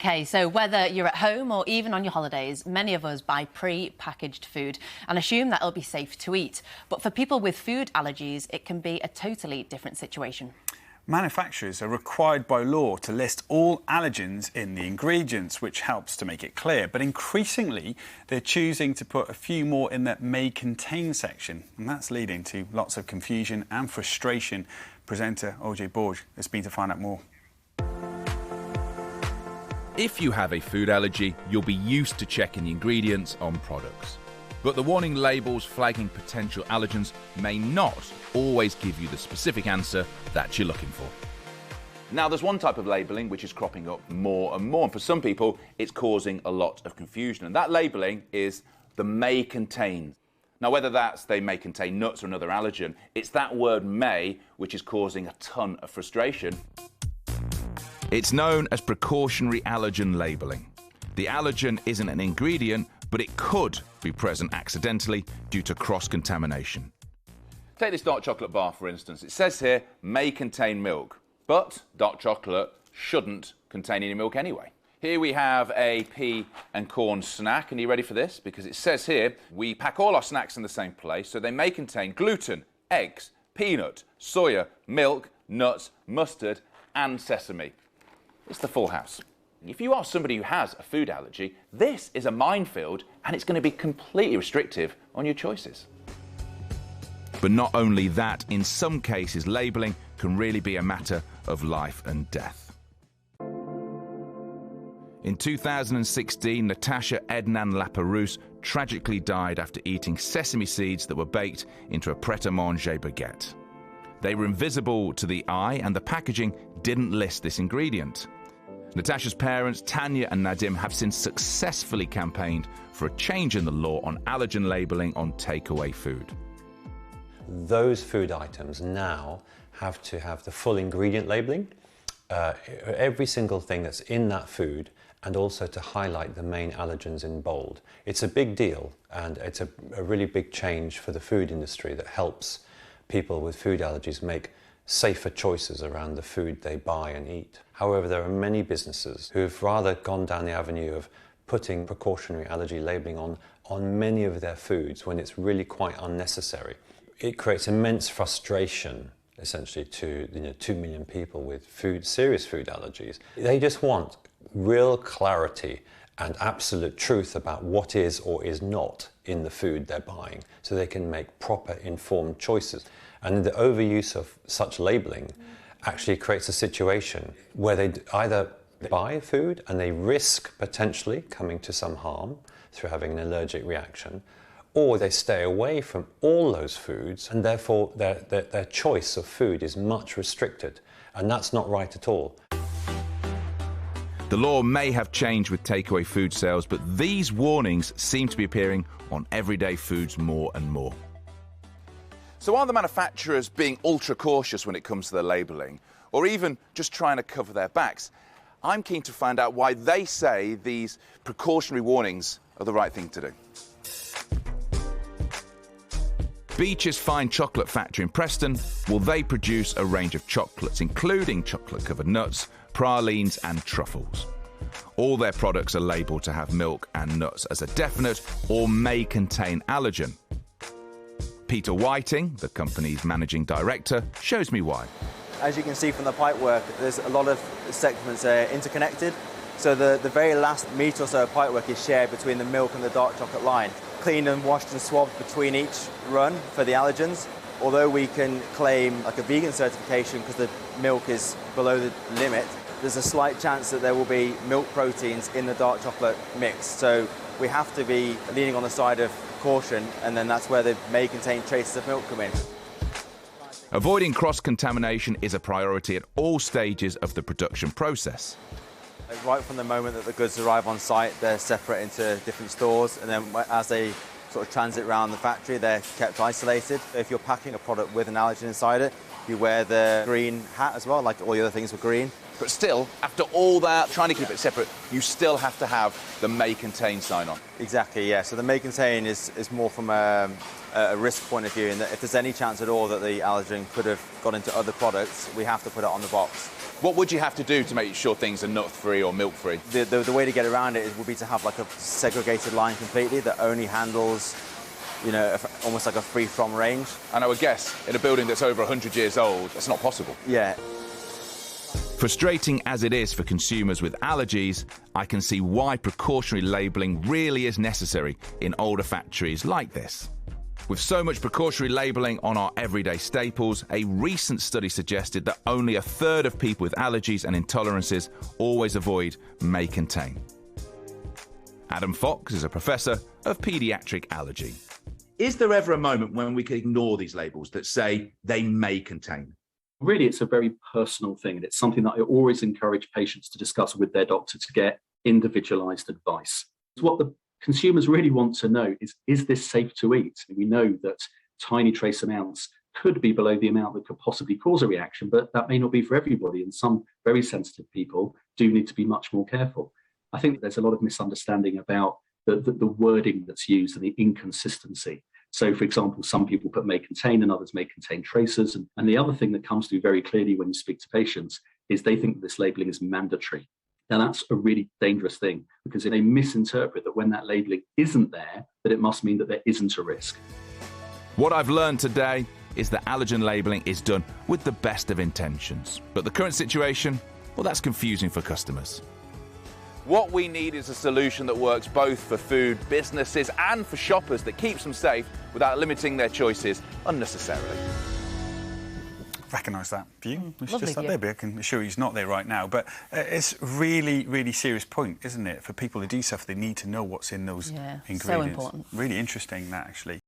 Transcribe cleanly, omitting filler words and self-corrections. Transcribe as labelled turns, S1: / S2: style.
S1: OK, so whether you're at home or even on your holidays, many of us buy pre-packaged food and assume that it'll be safe to eat. But for people with food allergies, it can be a totally different situation.
S2: Manufacturers are required by law to list all allergens in the ingredients, which helps to make it clear. But increasingly, they're choosing to put a few more in the may contain section. And that's leading to lots of confusion and frustration. Presenter OJ Borg has been to find out more.
S3: If you have a food allergy, you'll be used to checking the ingredients on products. But the warning labels flagging potential allergens may not always give you the specific answer that you're looking for. Now, there's one type of labelling which is cropping up more and more, and for some people it's causing a lot of confusion, and that labelling is the may contain. Now, whether that's they may contain nuts or another allergen, it's that word may which is causing a ton of frustration. It's known as precautionary allergen labelling. The allergen isn't an ingredient, but it could be present accidentally due to cross-contamination. Take this dark chocolate bar, for instance. It says here, may contain milk, but dark chocolate shouldn't contain any milk anyway. Here we have a pea and corn snack, and are you ready for this? Because it says here, we pack all our snacks in the same place, so they may contain gluten, eggs, peanut, soya, milk, nuts, mustard, and sesame. It's the full house. If you are somebody who has a food allergy, this is a minefield and it's going to be completely restrictive on your choices. But not only that, in some cases, labelling can really be a matter of life and death. In 2016, Natasha Ednan Laperouse tragically died after eating sesame seeds that were baked into a pret-a-manger baguette. They were invisible to the eye and the packaging didn't list this ingredient. Natasha's parents, Tanya and Nadim, have since successfully campaigned for a change in the law on allergen labelling on takeaway food.
S4: Those food items now have to have the full ingredient labelling, every single thing that's in that food, and also to highlight the main allergens in bold. It's a big deal, and it's a really big change for the food industry that helps people with food allergies make safer choices around the food they buy and eat. However, there are many businesses who've rather gone down the avenue of putting precautionary allergy labelling on many of their foods when it's really quite unnecessary. It creates immense frustration, essentially, to 2 million people with serious food allergies. They just want real clarity and absolute truth about what is or is not in the food they're buying, so they can make proper informed choices. And the overuse of such labelling actually creates a situation where they either buy food and they risk potentially coming to some harm through having an allergic reaction, or they stay away from all those foods, and therefore their choice of food is much restricted. And that's not right at all.
S3: The law may have changed with takeaway food sales, but these warnings seem to be appearing on everyday foods more and more. So are the manufacturers being ultra cautious when it comes to their labelling, or even just trying to cover their backs? I'm keen to find out why they say these precautionary warnings are the right thing to do. Beech's Fine Chocolate Factory in Preston, well, they produce a range of chocolates, including chocolate-covered nuts, pralines and truffles. All their products are labelled to have milk and nuts as a definite or may contain allergen. Peter Whiting, the company's managing director, shows me why.
S5: As you can see from the pipework, there's a lot of segments interconnected. So the very last metre or so of pipework is shared between the milk and the dark chocolate line. Cleaned and washed and swabbed between each run for the allergens. Although we can claim like a vegan certification because the milk is below the limit, there's a slight chance that there will be milk proteins in the dark chocolate mix. So we have to be leaning on the side of caution, and then that's where they may contain traces of milk come in.
S3: Avoiding cross-contamination is a priority at all stages of the production process.
S5: Right from the moment that the goods arrive on site, they're separated into different stores, and then as they sort of transit around the factory, they're kept isolated. If you're packing a product with an allergen inside it, you wear the green hat as well, like all the other things were green. But still, after all that, trying to keep it separate, you still have to have the may contain sign on. Exactly, yeah. So the may contain is more from a a risk point of view, in that if there's any chance at all that the allergen could have got into other products, we have to put it on the box.
S3: What would you have to do to make sure things are nut-free or milk-free?
S5: The way to get around it would be to have like a segregated line completely that only handles, you know, almost like a free-from range.
S3: And I would guess, in a building that's over 100 years old, that's not possible.
S5: Yeah.
S3: Frustrating as it is for consumers with allergies, I can see why precautionary labelling really is necessary in older factories like this. With so much precautionary labelling on our everyday staples, a recent study suggested that only a third of people with allergies and intolerances always avoid may contain. Adam Fox is a professor of paediatric allergy.
S6: Is there ever a moment when we can ignore these labels that say they may contain?
S7: Really, it's a very personal thing, and it's something that I always encourage patients to discuss with their doctor to get individualised advice. What the consumers really want to know is this safe to eat? And we know that tiny trace amounts could be below the amount that could possibly cause a reaction, but that may not be for everybody, and some very sensitive people do need to be much more careful. I think there's a lot of misunderstanding about the wording that's used and the inconsistency. So, for example, some people put may contain and others may contain traces. And the other thing that comes through very clearly when you speak to patients is they think that this labelling is mandatory. Now, that's a really dangerous thing, because they misinterpret that when that labelling isn't there, that it must mean that there isn't a risk.
S3: What I've learned today is that allergen labelling is done with the best of intentions. But the current situation, well, that's confusing for customers. What we need is a solution that works both for food businesses and for shoppers, that keeps them safe without limiting their choices unnecessarily.
S2: Recognise that view. It's
S1: lovely
S2: just up
S1: view.
S2: there, but I can assure you he's not there right now. But it's really, really serious point, isn't it? For people to do stuff, they need to know what's in those ingredients.
S1: So important.
S2: Really interesting, that, actually.